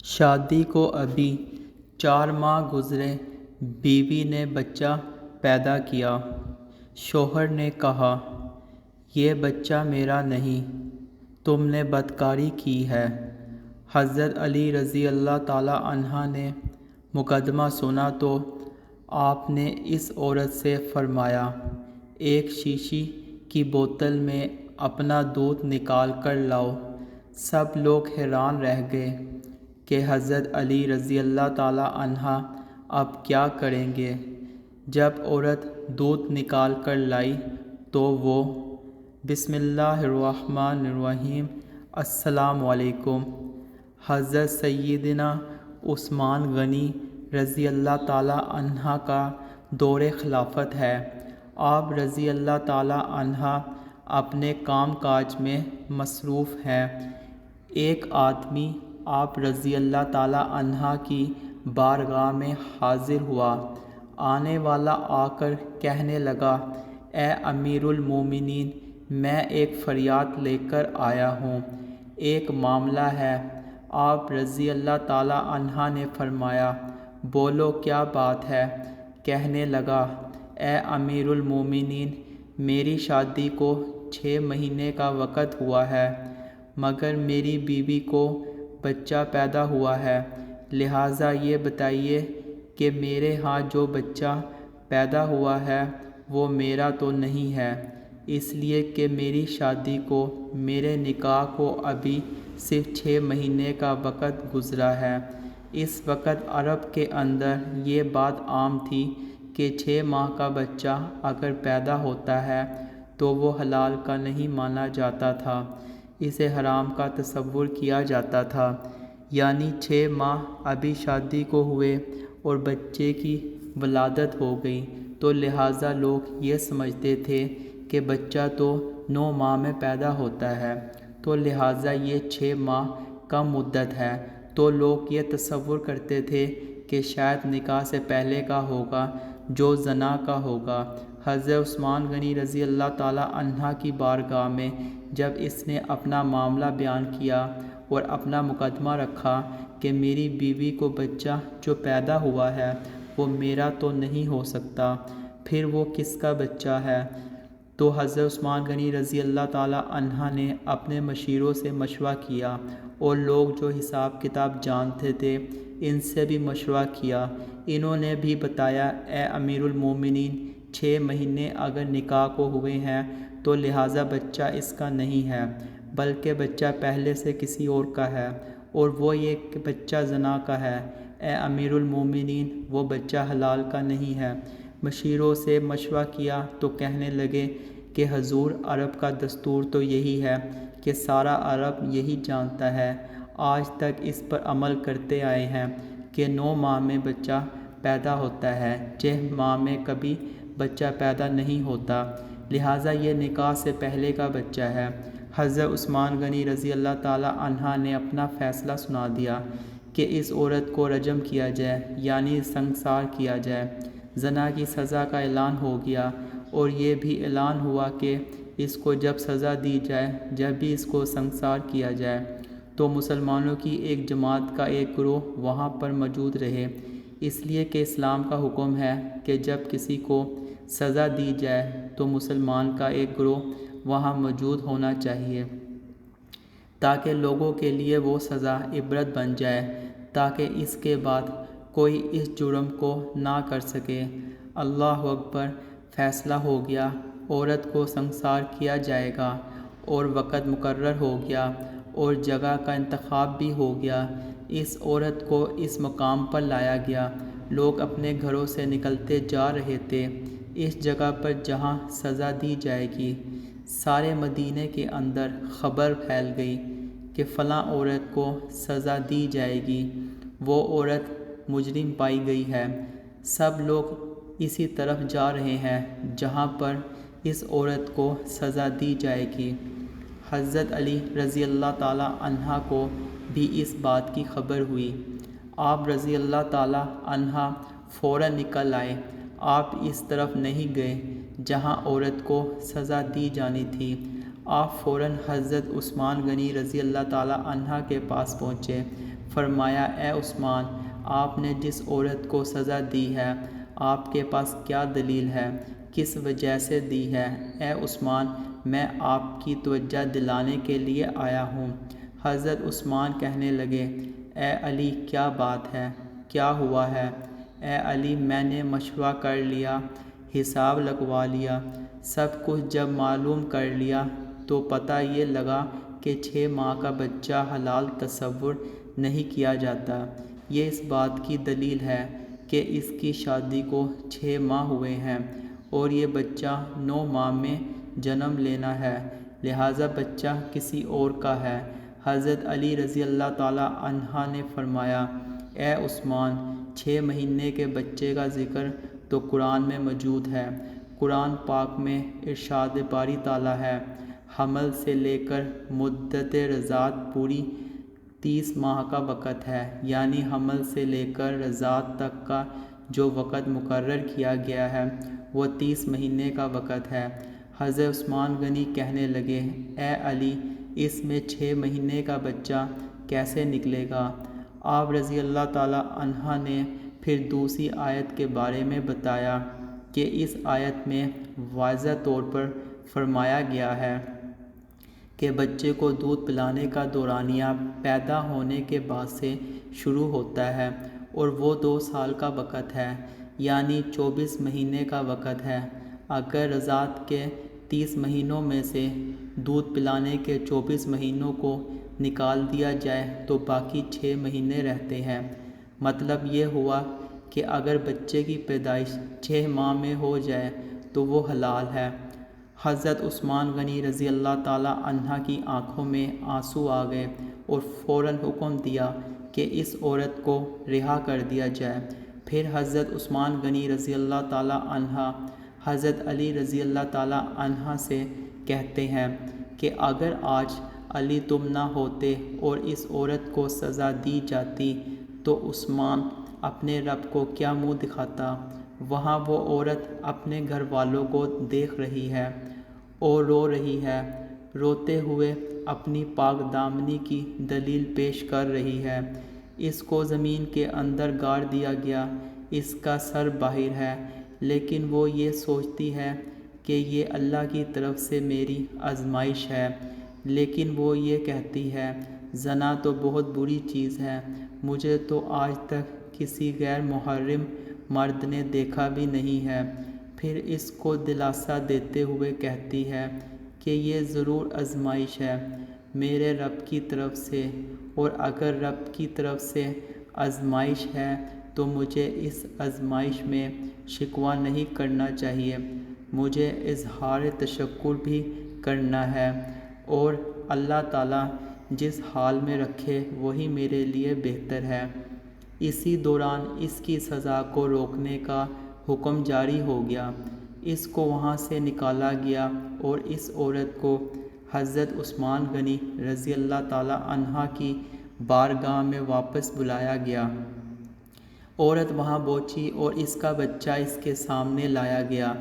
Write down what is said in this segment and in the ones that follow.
شادی کو ابھی 4 ماہ گزرے، بیوی نے بچہ پیدا کیا۔ شوہر نے کہا، یہ بچہ میرا نہیں، تم نے بدکاری کی ہے۔ حضرت علی رضی اللہ تعالی عنہ نے مقدمہ سنا تو آپ نے اس عورت سے فرمایا، ایک شیشی کی بوتل میں اپنا دودھ نکال کر لاؤ۔ سب لوگ حیران رہ گئے کہ حضرت علی رضی اللہ تعالی عنہ اب کیا کریں گے۔ جب عورت دودھ نکال کر لائی تو وہ بسم اللہ الرحمن الرحیم السلام علیکم۔ حضرت سیدنا عثمان غنی رضی اللہ تعالی عنہ کا دور خلافت ہے۔ آپ رضی اللہ تعالی عنہ اپنے کام کاج میں مصروف ہیں۔ ایک آدمی آپ رضی اللہ تعالی عنہ کی بارگاہ میں حاضر ہوا۔ آنے والا آ کر کہنے لگا، اے امیر المومنین، میں ایک فریاد لے کر آیا ہوں، ایک معاملہ ہے۔ آپ رضی اللہ تعالی عنہ نے فرمایا، بولو کیا بات ہے؟ کہنے لگا، اے امیر المومنین، میری شادی کو 6 مہینے کا وقت ہوا ہے، مگر میری بیوی کو بچہ پیدا ہوا ہے، لہٰذا یہ بتائیے کہ میرے ہاں جو بچہ پیدا ہوا ہے وہ میرا تو نہیں ہے، اس لیے کہ میری شادی کو، میرے نکاح کو ابھی صرف 6 مہینے کا وقت گزرا ہے۔ اس وقت عرب کے اندر یہ بات عام تھی کہ 6 ماہ کا بچہ اگر پیدا ہوتا ہے تو وہ حلال کا نہیں مانا جاتا تھا، اسے حرام کا تصور کیا جاتا تھا۔ یعنی 6 ماہ ابھی شادی کو ہوئے اور بچے کی ولادت ہو گئی تو لہٰذا لوگ یہ سمجھتے تھے کہ بچہ تو 9 ماہ میں پیدا ہوتا ہے، تو لہٰذا یہ 6 ماہ کم مدت ہے، تو لوگ یہ تصور کرتے تھے کہ شاید نکاح سے پہلے کا ہوگا جو زنا کا ہوگا۔ حضرت عثمان غنی رضی اللہ تعالی عنہ کی بارگاہ میں جب اس نے اپنا معاملہ بیان کیا اور اپنا مقدمہ رکھا کہ میری بیوی کو بچہ جو پیدا ہوا ہے وہ میرا تو نہیں ہو سکتا، پھر وہ کس کا بچہ ہے؟ تو حضرت عثمان غنی رضی اللہ تعالی عنہ نے اپنے مشیروں سے مشورہ کیا اور لوگ جو حساب کتاب جانتے تھے ان سے بھی مشورہ کیا۔ انہوں نے بھی بتایا، اے امیر المومنین، 6 مہینے اگر نکاح کو ہوئے ہیں تو لہٰذا بچہ اس کا نہیں ہے، بلکہ بچہ پہلے سے کسی اور کا ہے، اور وہ یہ کہ بچہ زنا کا ہے۔ اے امیر المومنین، وہ بچہ حلال کا نہیں ہے۔ مشیروں سے مشورہ کیا تو کہنے لگے کہ حضور، عرب کا دستور تو یہی ہے کہ سارا عرب یہی جانتا ہے، آج تک اس پر عمل کرتے آئے ہیں کہ 9 ماہ میں بچہ پیدا ہوتا ہے، 6 ماہ میں کبھی بچہ پیدا نہیں ہوتا، لہٰذا یہ نکاح سے پہلے کا بچہ ہے۔ حضرت عثمان غنی رضی اللہ تعالی عنہ نے اپنا فیصلہ سنا دیا کہ اس عورت کو رجم کیا جائے، یعنی سنگسار کیا جائے۔ زنا کی سزا کا اعلان ہو گیا اور یہ بھی اعلان ہوا کہ اس کو جب سزا دی جائے، جب بھی اس کو سنگسار کیا جائے تو مسلمانوں کی ایک جماعت کا ایک گروہ وہاں پر موجود رہے، اس لیے کہ اسلام کا حکم ہے کہ جب کسی کو سزا دی جائے تو مسلمان کا ایک گروہ وہاں موجود ہونا چاہیے تاکہ لوگوں کے لیے وہ سزا عبرت بن جائے، تاکہ اس کے بعد کوئی اس جرم کو نہ کر سکے۔ اللہ اکبر! فیصلہ ہو گیا، عورت کو سنگسار کیا جائے گا اور وقت مقرر ہو گیا اور جگہ کا انتخاب بھی ہو گیا۔ اس عورت کو اس مقام پر لایا گیا، لوگ اپنے گھروں سے نکلتے جا رہے تھے اس جگہ پر جہاں سزا دی جائے گی۔ سارے مدینے کے اندر خبر پھیل گئی کہ فلاں عورت کو سزا دی جائے گی، وہ عورت مجرم پائی گئی ہے۔ سب لوگ اسی طرف جا رہے ہیں جہاں پر اس عورت کو سزا دی جائے گی۔ حضرت علی رضی اللہ تعالی عنہ کو بھی اس بات کی خبر ہوئی۔ آپ رضی اللہ تعالی عنہ فوراً نکل آئے۔ آپ اس طرف نہیں گئے جہاں عورت کو سزا دی جانی تھی، آپ فوراً حضرت عثمان غنی رضی اللہ تعالی عنہ کے پاس پہنچے۔ فرمایا اے عثمان، آپ نے جس عورت کو سزا دی ہے آپ کے پاس کیا دلیل ہے، کس وجہ سے دی ہے؟ اے عثمان، میں آپ کی توجہ دلانے کے لیے آیا ہوں۔ حضرت عثمان کہنے لگے اے علی کیا بات ہے، کیا ہوا ہے؟ اے علی میں نے مشورہ کر لیا، حساب لگوا لیا، سب کچھ جب معلوم کر لیا تو پتہ یہ لگا کہ 6 ماہ کا بچہ حلال تصور نہیں کیا جاتا۔ یہ اس بات کی دلیل ہے کہ اس کی شادی کو 6 ماہ ہوئے ہیں اور یہ بچہ 9 ماہ میں جنم لینا ہے، لہٰذا بچہ کسی اور کا ہے۔ حضرت علی رضی اللہ تعالیٰ عنہ نے فرمایا اے عثمان، 6 مہینے کے بچے کا ذکر تو قرآن میں موجود ہے۔ قرآن پاک میں ارشاد باری تعالیٰ ہے، حمل سے لے کر مدت رضاعت پوری 30 ماہ کا وقت ہے، یعنی حمل سے لے کر رضاعت تک کا جو وقت مقرر کیا گیا ہے وہ 30 مہینے کا وقت ہے۔ حضرت عثمان غنی کہنے لگے اے علی اس میں 6 مہینے کا بچہ کیسے نکلے گا؟ آپ رضی اللہ تعالیٰ عنہ نے پھر دوسری آیت کے بارے میں بتایا کہ اس آیت میں واضح طور پر فرمایا گیا ہے کہ بچے کو دودھ پلانے کا دورانیہ پیدا ہونے کے بعد سے شروع ہوتا ہے اور وہ 2 سال کا وقت ہے، یعنی 24 مہینے کا وقت ہے۔ اگر رضاعت کے 30 مہینوں میں سے دودھ پلانے کے 24 مہینوں کو نکال دیا جائے تو باقی 6 مہینے رہتے ہیں۔ مطلب یہ ہوا کہ اگر بچے کی پیدائش 6 ماہ میں ہو جائے تو وہ حلال ہے۔ حضرت عثمان غنی رضی اللہ تعالیٰ عنہ کی آنکھوں میں آنسو آ گئے اور فوراً حکم دیا کہ اس عورت کو رہا کر دیا جائے۔ پھر حضرت عثمان غنی رضی اللہ تعالیٰ عنہ حضرت علی رضی اللہ تعالیٰ عنہ سے کہتے ہیں کہ اگر آج علی تم نہ ہوتے اور اس عورت کو سزا دی جاتی تو عثمان اپنے رب کو کیا منہ دکھاتا؟ وہاں وہ عورت اپنے گھر والوں کو دیکھ رہی ہے اور رو رہی ہے، روتے ہوئے اپنی پاک دامنی کی دلیل پیش کر رہی ہے۔ اس کو زمین کے اندر گاڑ دیا گیا، اس کا سر باہر ہے، لیکن وہ یہ سوچتی ہے کہ یہ اللہ کی طرف سے میری آزمائش ہے، لیکن وہ یہ کہتی ہے زنا تو بہت بری چیز ہے، مجھے تو آج تک کسی غیر محرم مرد نے دیکھا بھی نہیں ہے۔ پھر اس کو دلاسا دیتے ہوئے کہتی ہے کہ یہ ضرور آزمائش ہے میرے رب کی طرف سے، اور اگر رب کی طرف سے آزمائش ہے تو مجھے اس آزمائش میں شکوہ نہیں کرنا چاہیے، مجھے اظہار تشکر بھی کرنا ہے، اور اللہ تعالیٰ جس حال میں رکھے وہی میرے لیے بہتر ہے۔ اسی دوران اس کی سزا کو روکنے کا حکم جاری ہو گیا، اس کو وہاں سے نکالا گیا اور اس عورت کو حضرت عثمان غنی رضی اللہ تعالیٰ عنہ کی بارگاہ میں واپس بلایا گیا۔ عورت وہاں پہنچی اور اس کا بچہ اس کے سامنے لایا گیا۔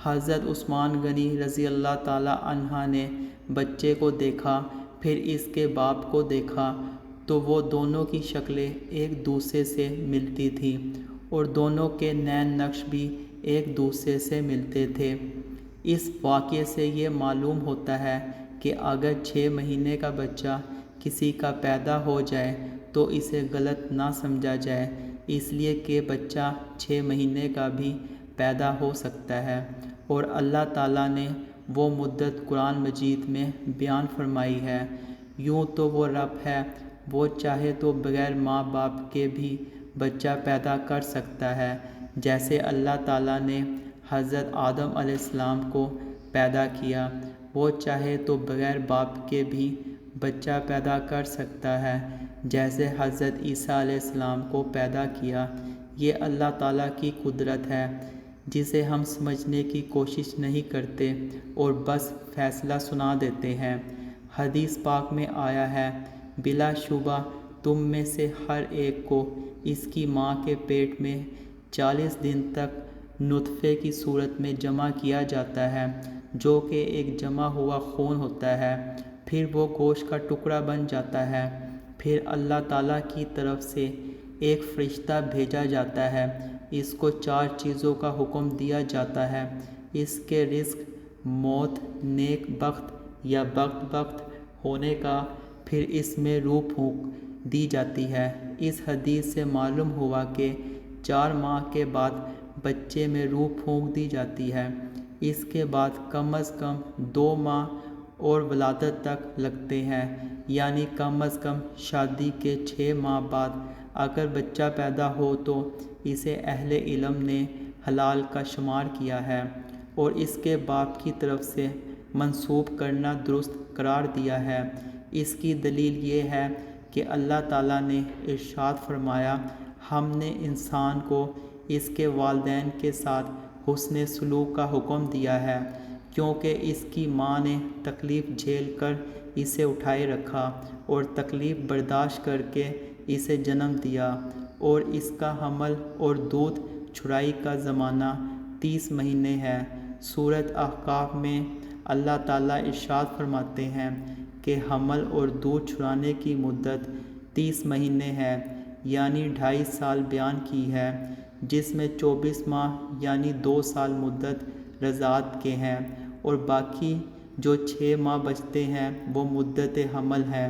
حضرت عثمان غنی رضی اللہ تعالیٰ عنہ نے بچے کو دیکھا، پھر اس کے باپ کو دیکھا تو وہ دونوں کی شکلیں ایک دوسرے سے ملتی تھیں اور دونوں کے نین نقش بھی ایک دوسرے سے ملتے تھے۔ اس واقعے سے یہ معلوم ہوتا ہے کہ اگر 6 مہینے کا بچہ کسی کا پیدا ہو جائے تو اسے غلط نہ سمجھا جائے، اس لیے کہ بچہ 6 مہینے کا بھی پیدا ہو سکتا ہے، اور اللہ تعالیٰ نے وہ مدت قرآن مجید میں بیان فرمائی ہے۔ یوں تو وہ رب ہے، وہ چاہے تو بغیر ماں باپ کے بھی بچہ پیدا کر سکتا ہے، جیسے اللہ تعالیٰ نے حضرت آدم علیہ السلام کو پیدا کیا، وہ چاہے تو بغیر باپ کے بھی بچہ پیدا کر سکتا ہے، جیسے حضرت عیسیٰ علیہ السلام کو پیدا کیا۔ یہ اللہ تعالیٰ کی قدرت ہے جسے ہم سمجھنے کی کوشش نہیں کرتے اور بس فیصلہ سنا دیتے ہیں۔ حدیث پاک میں آیا ہے بلا شبہ تم میں سے ہر ایک کو اس کی ماں کے پیٹ میں 40 دن تک نطفے کی صورت میں جمع کیا جاتا ہے، جو کہ ایک جمع ہوا خون ہوتا ہے، پھر وہ گوشت کا ٹکڑا بن جاتا ہے، پھر اللہ تعالیٰ کی طرف سے ایک فرشتہ بھیجا جاتا ہے، اس کو 4 چیزوں کا حکم دیا جاتا ہے، اس کے رزق، موت، نیک بخت یا بدبخت ہونے کا، پھر اس میں روح پھونک دی جاتی ہے۔ اس حدیث سے معلوم ہوا کہ 4 ماہ کے بعد بچے میں روح پھونک دی جاتی ہے، اس کے بعد کم از کم 2 ماہ اور ولادت تک لگتے ہیں، یعنی کم از کم شادی کے 6 ماہ بعد اگر بچہ پیدا ہو تو اسے اہل علم نے حلال کا شمار کیا ہے اور اس کے باپ کی طرف سے منسوب کرنا درست قرار دیا ہے۔ اس کی دلیل یہ ہے کہ اللہ تعالیٰ نے ارشاد فرمایا، ہم نے انسان کو اس کے والدین کے ساتھ حسن سلوک کا حکم دیا ہے، کیونکہ اس کی ماں نے تکلیف جھیل کر اسے اٹھائے رکھا اور تکلیف برداشت کر کے اسے جنم دیا، اور اس کا حمل اور دودھ چھڑائی کا زمانہ 30 مہینے ہے۔ سورۃ احقاف میں اللہ تعالیٰ ارشاد فرماتے ہیں کہ حمل اور دودھ چھڑانے کی مدت 30 مہینے ہے، یعنی 2.5 سال بیان کی ہے، جس میں 24 ماہ یعنی 2 سال مدت رضاعت کے ہیں، اور باقی جو 6 ماہ بچتے ہیں وہ مدت حمل ہے،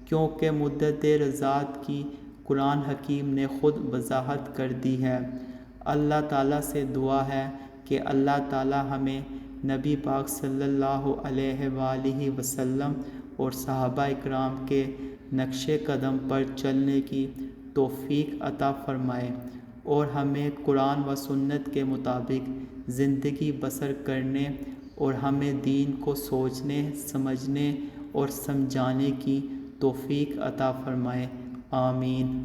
کیونکہ مدت رضاعت کی قرآن حکیم نے خود وضاحت کر دی ہے۔ اللہ تعالیٰ سے دعا ہے کہ اللہ تعالیٰ ہمیں نبی پاک صلی اللہ علیہ وآلہ وسلم اور صحابہ اکرام کے نقش قدم پر چلنے کی توفیق عطا فرمائے، اور ہمیں قرآن و سنت کے مطابق زندگی بسر کرنے اور ہمیں دین کو سوچنے، سمجھنے اور سمجھانے کی توفیق عطا فرمائے۔ آمین۔